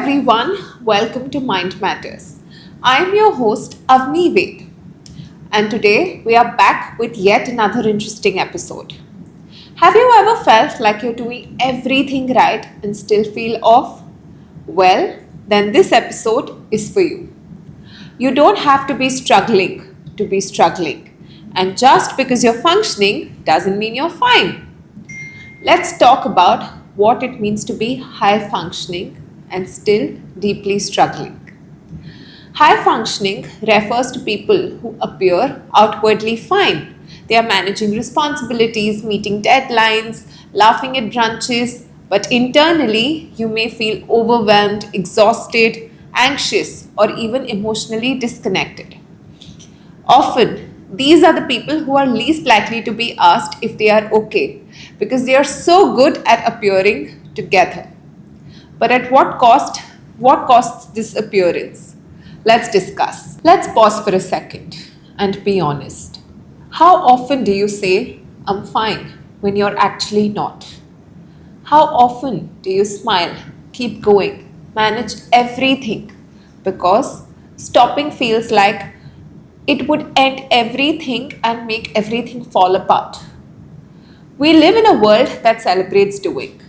everyone, welcome to Mind Matters. I am your host Avni Ved, and today we are back with yet another interesting episode. Have you ever felt like you're doing everything right and still feel off? Well, then this episode is for you. You don't have to be struggling, and just because you're functioning doesn't mean you're fine. Let's talk about what it means to be high functioning and still deeply struggling. High functioning refers to people who appear outwardly fine. They are managing responsibilities, meeting deadlines, laughing at brunches, but internally you may feel overwhelmed, exhausted, anxious, or even emotionally disconnected. Often, these are the people who are least likely to be asked if they are okay because they are so good at appearing together. But at what cost? What costs this appearance? Let's discuss. Let's pause for a second and be honest. How often do you say, I'm fine, when you're actually not? How often do you smile, keep going, manage everything? Because stopping feels like it would end everything and make everything fall apart. We live in a world that celebrates doing.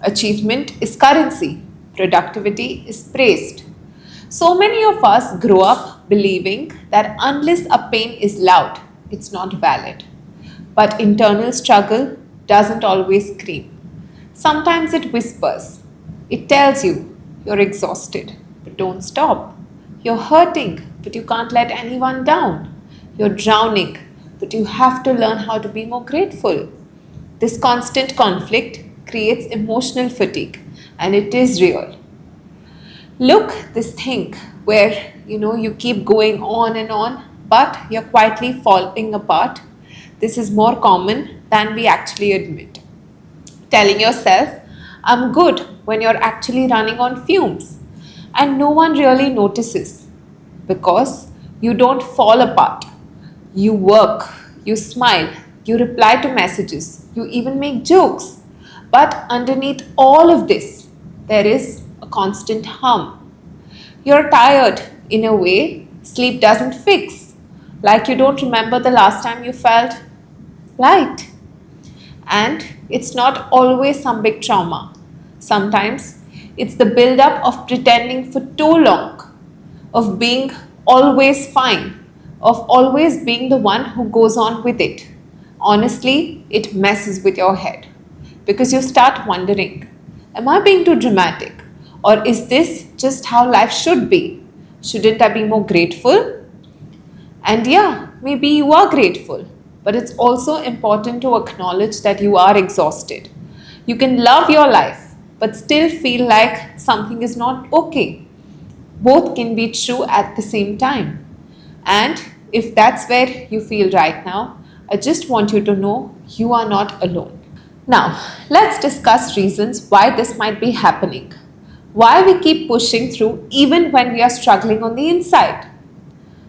Achievement is currency, productivity is praised. So many of us grow up believing that unless a pain is loud, it's not valid. But internal struggle doesn't always scream. Sometimes it whispers. It tells you you're exhausted, but don't stop. You're hurting, but you can't let anyone down. You're drowning, but you have to learn how to be more grateful. This constant conflict creates emotional fatigue, and it is real. Look, this thing where you keep going on, but you're quietly falling apart. This is more common than we actually admit. Telling yourself, I'm good, when you're actually running on fumes. And no one really notices because you don't fall apart. You work, you smile, you reply to messages, you even make jokes. But underneath all of this, there is a constant hum. You're tired in a way sleep doesn't fix. Like you don't remember the last time you felt light. And it's not always some big trauma. Sometimes it's the build-up of pretending for too long, of being always fine, of always being the one who goes on with it. Honestly, it messes with your head because you start wondering, am I being too dramatic? Or is this just how life should be? Shouldn't I be more grateful? And yeah, maybe you are grateful, but it's also important to acknowledge that you are exhausted. You can love your life, but still feel like something is not okay. Both can be true at the same time. And if that's where you feel right now, I just want you to know you are not alone. Now, let's discuss reasons why this might be happening. Why we keep pushing through even when we are struggling on the inside.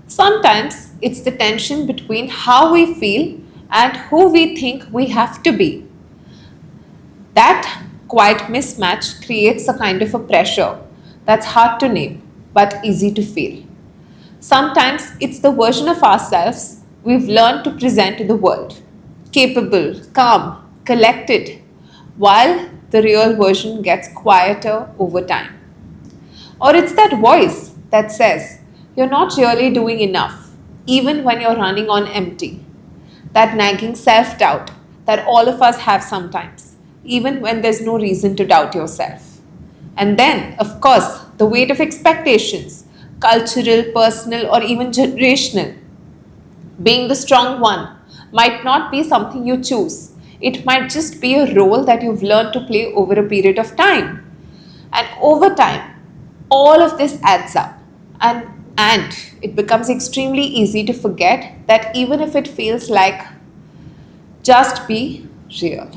Sometimes it's the tension between how we feel and who we think we have to be. That quiet mismatch creates a kind of a pressure that's hard to name but easy to feel. Sometimes it's the version of ourselves we've learned to present to the world, capable, calm, collected, while the real version gets quieter over time. Or it's that voice that says, you're not really doing enough, even when you're running on empty. That nagging self doubt that all of us have sometimes, even when there's no reason to doubt yourself. And then, of course, the weight of expectations, cultural, personal, or even generational. Being the strong one might not be something you choose. It might just be a role that you've learned to play over a period of time. And over time, all of this adds up. And it becomes extremely easy to forget that even if it feels like just be real.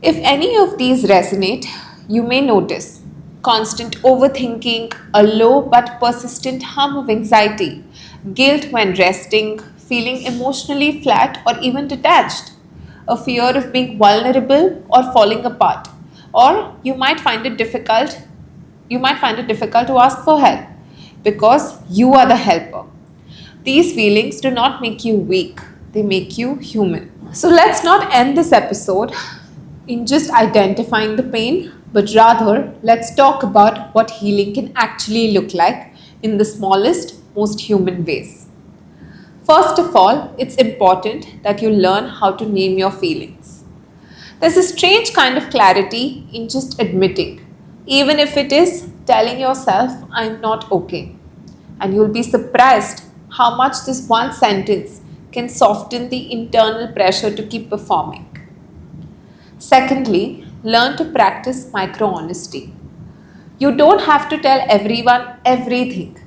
If any of these resonate, you may notice constant overthinking, a low but persistent hum of anxiety, guilt when resting, feeling emotionally flat or even detached, a fear of being vulnerable or falling apart, or you might find it difficult you might find it difficult to ask for help because you are the helper. These feelings do not make you weak, they make you human. So let's not end this episode in just identifying the pain, but rather let's talk about what healing can actually look like in the smallest, most human ways. First of all, it's important that you learn how to name your feelings. There's a strange kind of clarity in just admitting, even if it is telling yourself, I'm not okay. And you'll be surprised how much this one sentence can soften the internal pressure to keep performing. Secondly, learn to practice micro honesty. You don't have to tell everyone everything,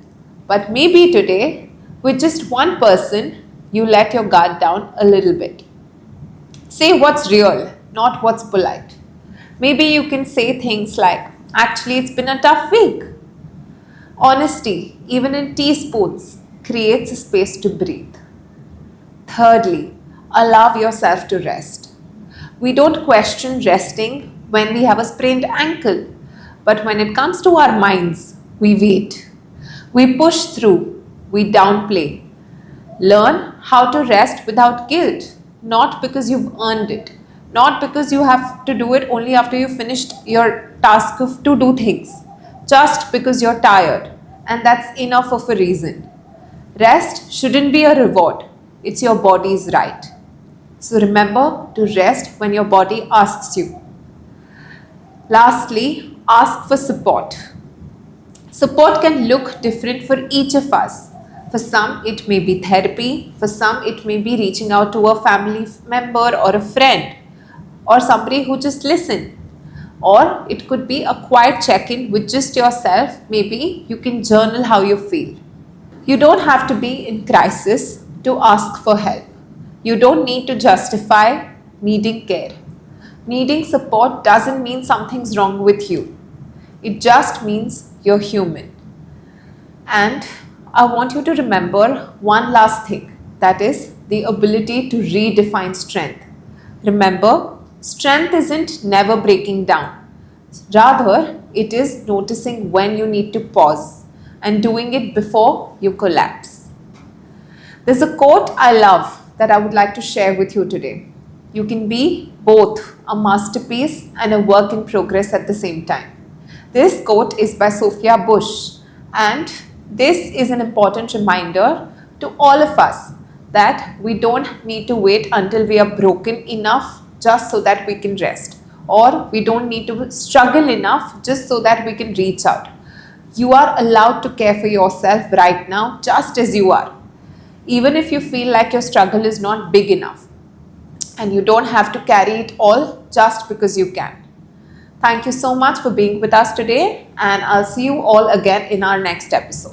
but maybe today, with just one person, you let your guard down a little bit. Say what's real, not what's polite. Maybe you can say things like, actually, it's been a tough week. Honesty, even in teaspoons, creates a space to breathe. Thirdly, allow yourself to rest. We don't question resting when we have a sprained ankle, but when it comes to our minds, we wait. We push through, we downplay. Learn how to rest without guilt, not because you've earned it, not because you have to do it only after you've finished your task of to do things, just because you're tired, and that's enough of a reason. Rest shouldn't be a reward, it's your body's right. So remember to rest when your body asks you. Lastly, ask for support. Support can look different for each of us. For some, it may be therapy. For some, it may be reaching out to a family member or a friend or somebody who just listens. Or it could be a quiet check-in with just yourself. Maybe you can journal how you feel. You don't have to be in crisis to ask for help. You don't need to justify needing care. Needing support doesn't mean something's wrong with you. It just means you're human. And I want you to remember one last thing, that is the ability to redefine strength. Remember, strength isn't never breaking down. Rather, it is noticing when you need to pause and doing it before you collapse. There's a quote I love that I would like to share with you today. You can be both a masterpiece and a work in progress at the same time. This quote is by Sophia Bush, and this is an important reminder to all of us that we don't need to wait until we are broken enough just so that we can rest, or we don't need to struggle enough just so that we can reach out. You are allowed to care for yourself right now just as you are, even if you feel like your struggle is not big enough, and you don't have to carry it all just because you can. Thank you so much for being with us today, and I'll see you all again in our next episode.